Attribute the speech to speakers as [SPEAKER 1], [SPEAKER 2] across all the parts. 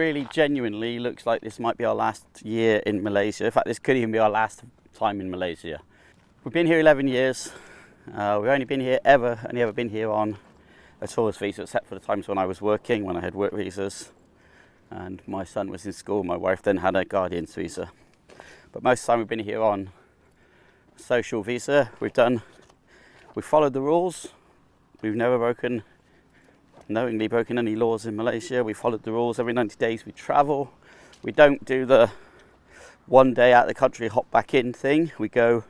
[SPEAKER 1] really genuinely looks like this might be our last year in Malaysia. In fact, this could even be our last time in Malaysia. We've been here 11 years. We've only ever been here on a tourist visa, except for the times when I was working, when I had work visas, and my son was in school. My wife then had a guardian's visa. But most of the time we've been here on social visa. We've followed the rules. We've never knowingly broken any laws in Malaysia. We followed the rules. Every 90 days we travel. We don't do the one day out of the country, hop back in thing. We go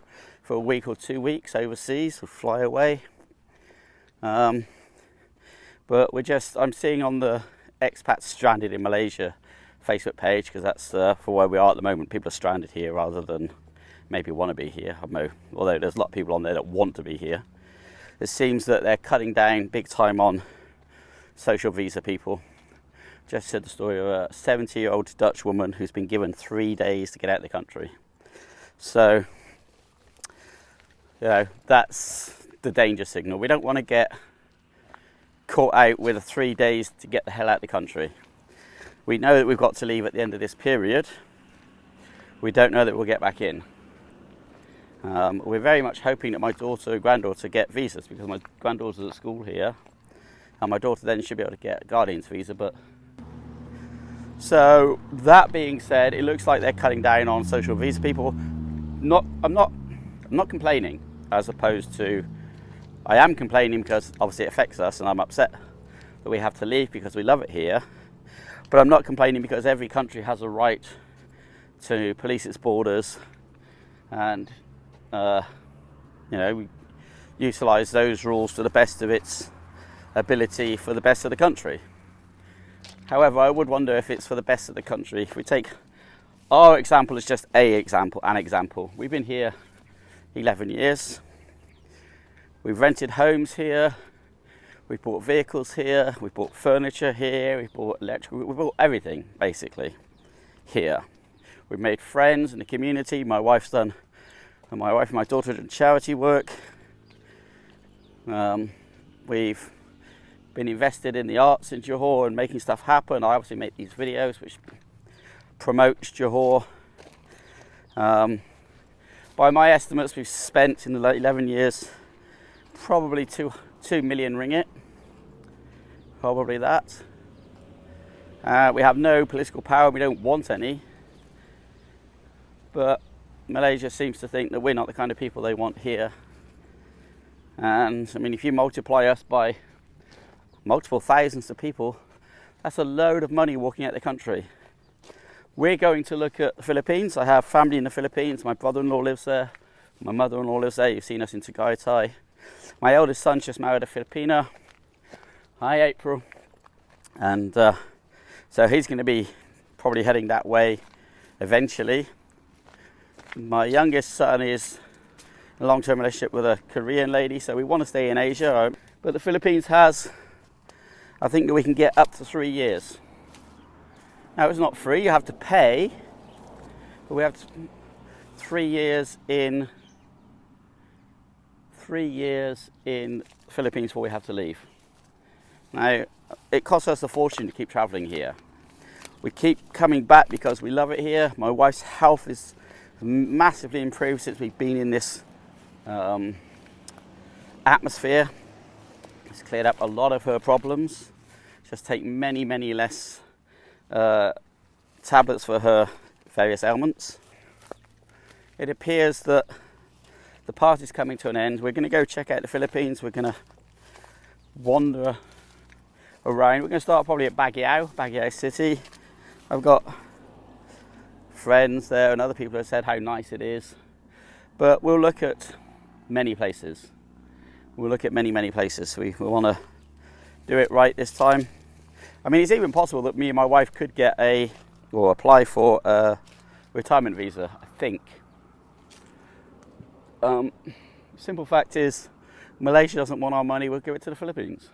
[SPEAKER 1] for a week or 2 weeks overseas. We fly away. But I'm seeing on the Expats Stranded in Malaysia Facebook page, because that's for where we are at the moment. People are stranded here rather than maybe want to be here. I don't know, although there's a lot of people on there that want to be here. It seems that they're cutting down big time on social visa people. Just said the story of a 70-year-old Dutch woman who's been given 3 days to get out of the country. So, that's the danger signal. We don't want to get caught out with 3 days to get the hell out of the country. We know that we've got to leave at the end of this period. We don't know that we'll get back in. We're very much hoping that my daughter and granddaughter get visas, because my granddaughter's at school here, and my daughter then should be able to get a guardian's visa. But so that being said, it looks like they're cutting down on social visa people. I'm not complaining, as opposed to I am complaining because obviously it affects us, and I'm upset that we have to leave because we love it here. But I'm not complaining because every country has a right to police its borders and utilise those rules to the best of its ability for the best of the country. However, I would wonder if it's for the best of the country. If we take our example as just an example. We've been here 11 years. We've rented homes here. We've bought vehicles here. We've bought furniture here. We've bought electrical. We've bought everything basically here. We've made friends in the community. My wife and my daughter did charity work. We've been invested in the arts in Johor and making stuff happen. I obviously make these videos which promotes Johor. By my estimates, we've spent in the 11 years probably 2 million ringgit. Probably that. We have no political power. We don't want any. But Malaysia seems to think that we're not the kind of people they want here. And I mean, if you multiply us by multiple thousands of people, that's a load of money walking out the country. We're going to look at the Philippines. I have family in the Philippines. My brother-in-law lives there. My mother-in-law lives there. You've seen us in Tagaytay. My eldest son just married a Filipina. Hi, April. And so he's going to be probably heading that way eventually. My youngest son is in a long-term relationship with a Korean lady, so we want to stay in Asia. But the Philippines has, I think that we can get up to 3 years. Now, it's not free, you have to pay, but we have 3 years in the Philippines before we have to leave. Now, it costs us a fortune to keep traveling here. We keep coming back because we love it here. My wife's health is massively improved since we've been in this atmosphere. It's cleared up a lot of her problems. Just take many less tablets for her various ailments. It appears that the party's coming to an end. We're going to go check out the Philippines. We're going to wander around. We're going to start probably at Baguio City. I've got friends there and other people have said how nice it is. But we'll look at many places. We'll look at many places. We want to do it right this time. I mean, it's even possible that me and my wife could get apply for a retirement visa, I think. Simple fact is, Malaysia doesn't want our money, we'll give it to the Philippines.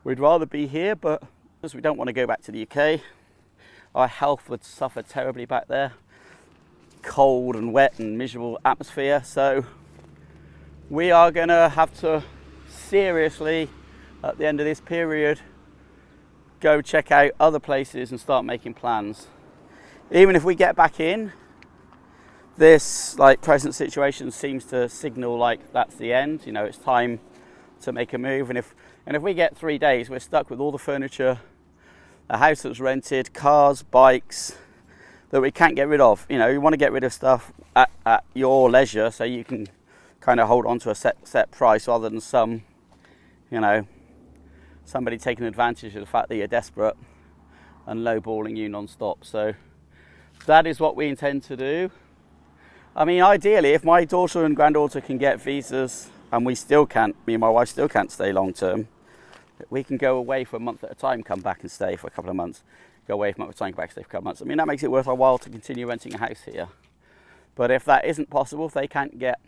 [SPEAKER 1] We'd rather be here, but because we don't want to go back to the UK. Our health would suffer terribly back there. Cold and wet and miserable atmosphere. So we are going to have to seriously, at the end of this period, go check out other places and start making plans. Even if we get back in, this like present situation seems to signal like that's the end. You know, it's time to make a move. And if we get 3 days, we're stuck with all the furniture, a house that's rented, cars, bikes that we can't get rid of. You know, you want to get rid of stuff at your leisure, so you can kind of hold on to a set price rather than somebody taking advantage of the fact that you're desperate and lowballing you non-stop. So that is what we intend to do. I mean, ideally, if my daughter and granddaughter can get visas and me and my wife still can't stay long term, we can go away for a month at a time, come back and stay for a couple of months, go away for a month at a time, come back and stay for a couple of months. I mean, that makes it worth our while to continue renting a house here. But if that isn't possible, if they can't get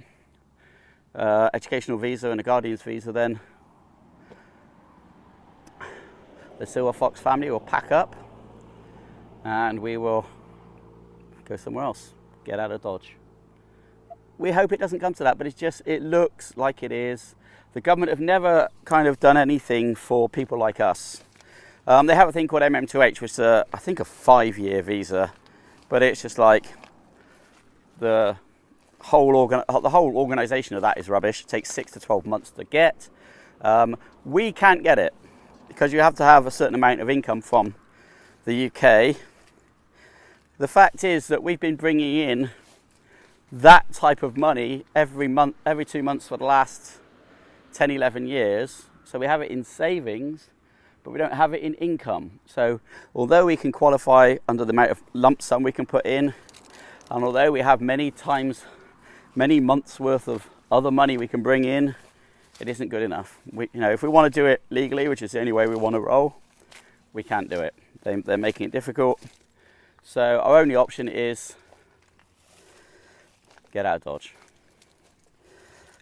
[SPEAKER 1] educational visa and a guardian's visa, then the Silver Fox family will pack up and we will go somewhere else, get out of Dodge. We hope it doesn't come to that, but it looks like it is. The government have never kind of done anything for people like us. They have a thing called MM2H, which is I think a 5-year visa, but it's just like the whole organisation of that is rubbish. It takes 6 to 12 months to get. We can't get it because you have to have a certain amount of income from the UK. The fact is that we've been bringing in that type of money every 2 months for the last 10, 11 years. So we have it in savings, but we don't have it in income. So although we can qualify under the amount of lump sum we can put in, and although we have many months worth of other money we can bring in, it isn't good enough. If we want to do it legally, which is the only way we want to roll, we can't do it. They're making it difficult. So our only option is get out of Dodge.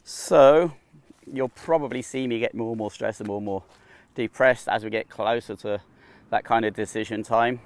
[SPEAKER 1] So you'll probably see me get more and more stressed and more and more depressed as we get closer to that kind of decision time.